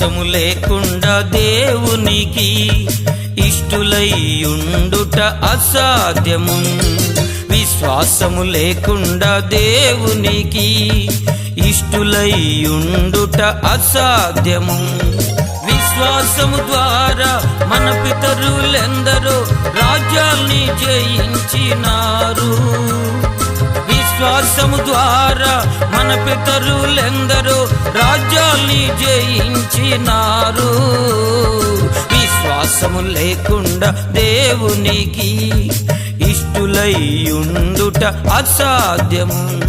విశ్వాసము లేకుండా దేవునికి ఇష్టులై ఉండుట అసాధ్యము. విశ్వాసము లేకుండా దేవునికి ఇష్టులై ఉండుట అసాధ్యము. విశ్వాసము ద్వారా మన పితరులెందరో రాజ్యాల్ని జయించినారు. విశ్వాసము ద్వారా మన పితరులెందరో రాజ్యాల్ని జయించినారు. విశ్వాసము లేకుండా దేవునికి ఇష్టులై ఉండుట అసాధ్యము.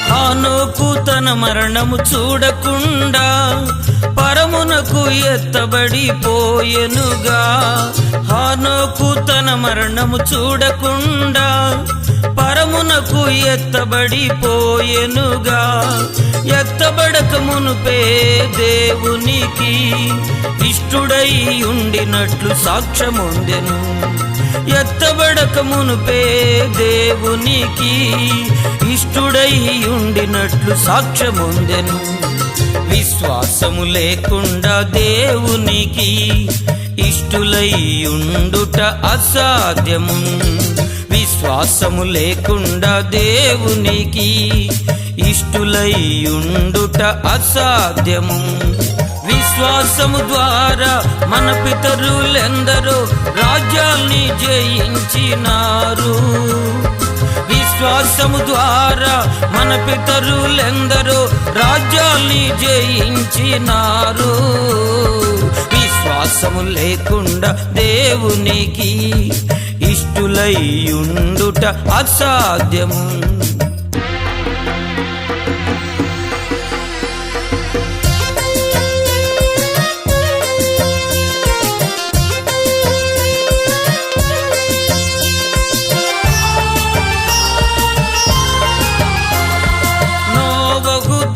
హానోకు తన మరణము చూడకుండా పరమునకు ఎత్తబడిపోయెనుగా. హానోకు తన మరణము చూడకుండా పరమునకు ఎత్తబడిపోయెనుగా. ఎత్తబడక మునుపే దేవునికి ఇష్టుడై ఉండినట్లు సాక్ష్యముందెను. ఎత్తబడక మునుపే దేవునికి ఇష్టుడై ఉండినట్లు సాక్ష్యముందెను. విశ్వాసము లేకుండా దేవునికి ఇష్టులై ఉండుట అసాధ్యము. విశ్వాసము లేకుండా దేవునికి ఇష్టులై ఉండుట అసాధ్యము. విశ్వాసము ద్వారా మన పితరులెందరో రాజ్యాల్ని జయించినారు. విశ్వాసము ద్వారా మన పితరులెందరో రాజ్యాల్ని జయించినారు. విశ్వాసము లేకుండా దేవునికి ఇష్టులై ఉండుట అసాధ్యము.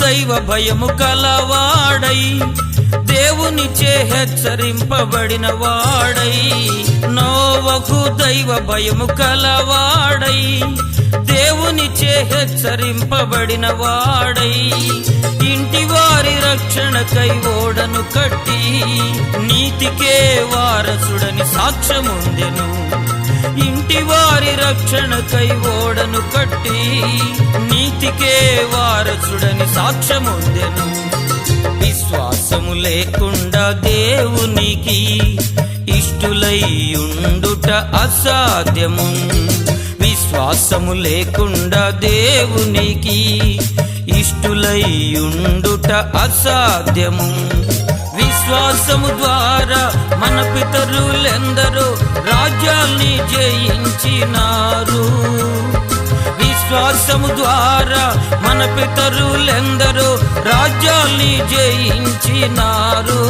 దైవ భయము కలవాడై దేవునిచే హెచ్చరింపబడిన వాడై. నోవహు దైవ భయము కలవాడై దేవునిచే హెచ్చరింపబడిన వాడై. ఇంటి వారి రక్షణకై ఓడను కట్టి నీతికే వారసుడని సాక్ష్యముందెను. ఇంటి వారి రక్షణకై ఓడను కట్టి నీతికే వారసుడని సాక్ష్యముందెను. విశ్వాసము లేకుండా దేవునికి ఇష్టులై ఉండుట అసాధ్యము. విశ్వాసము లేకుండా దేవునికి ఇష్టులై ఉండుట అసాధ్యము. విశ్వాసము ద్వారా మన పితరులెందరో రాజ్యాల్ని జయించినారు. విశ్వాసము ద్వారా మన పితరులెందరో రాజ్యాల్ని జయించినారు.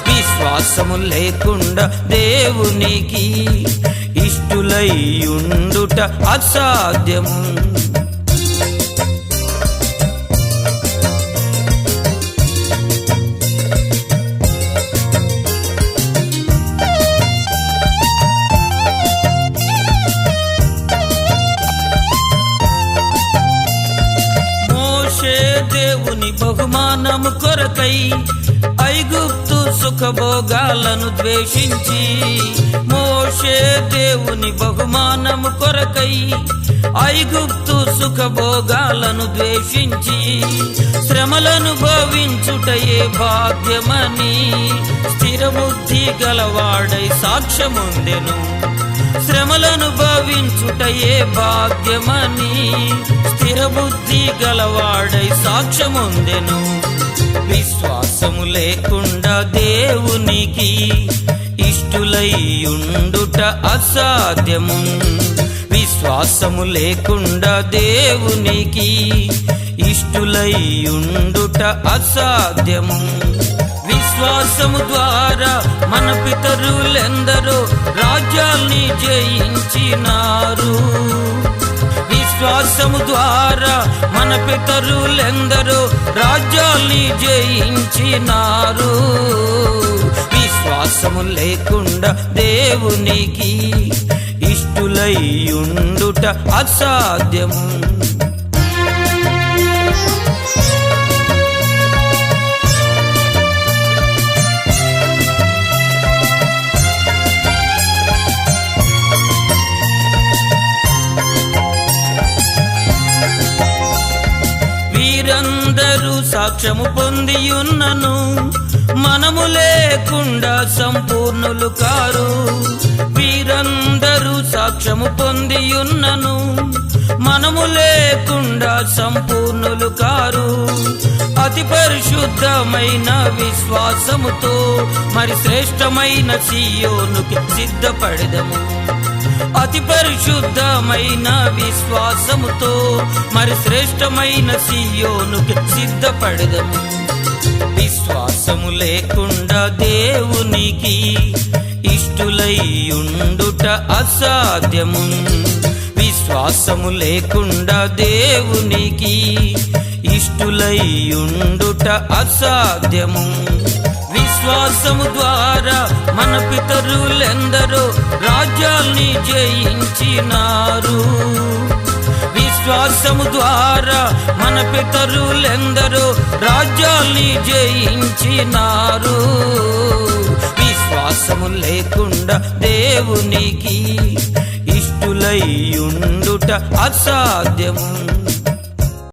విశ్వాసము లేకుండా దేవునికి ఇష్టులై ఉండుట అసాధ్యము. దేవుని బహుమానము కొరకై ఐగుప్తు సుఖభోగాలను ద్వేషించి. మోషే దేవుని బహుమానము కొరకై ఐగుప్తు సుఖభోగాలను ద్వేషించి శ్రమలను భవించుటయే భాగ్యమని స్థిరబుద్ధి గలవాడై సాక్ష్యముందెను. శ్రమలను భవించుటయే భాగ్యమని స్థిరబుద్ధి గలవాడై సాక్ష్యముందెను. విశ్వాసము లేకుండా దేవునికి ఇష్టులై ఉండుట అసాధ్యము. విశ్వాసము లేకుండా దేవునికి ఇష్టులై ఉండుట అసాధ్యము. విశ్వాసము ద్వారా మన పితరులెందరో రాజ్యాల్ని జయించినారు. విశ్వాసము విశ్వాసము ద్వారా మన పితరులెందరో రాజ్యాల్ని జయించినారు. విశ్వాసము లేకుండా దేవునికి ఇష్టులై ఉండుట అసాధ్యము. వీరందరూ సాక్ష్యము పొందియున్నను మనము లేకుండా సంపూర్ణులు కారు. వీరందరూ సాక్ష్యము పొందియున్నను మనము లేకుండా సంపూర్ణులు కారు. అతి పరిశుద్ధమైన విశ్వాసముతో మరి శ్రేష్టమైన సియోనుకి సిద్ధపడెదము. అతి పరిశుద్ధమైన విశ్వాసముతో మరి శ్రేష్టమైన సియోనుకి సిద్ధపడెదము. విశ్వాసము లేకుండా దేవునికి ఇష్టులై ఉండుట అసాధ్యము. విశ్వాసము లేకుండా దేవునికి ఇష్టులై ఉండుట అసాధ్యము. విశ్వాసము ద్వారా మన పితరులెందరో రాజ్యాల్ని జయించినారు. విశ్వాసము ద్వారా మన పితరులెందరో రాజ్యాల్ని జయించినారు. విశ్వాసము లేకుండా దేవునికి ఇష్టులై ఉండుట అసాధ్యము.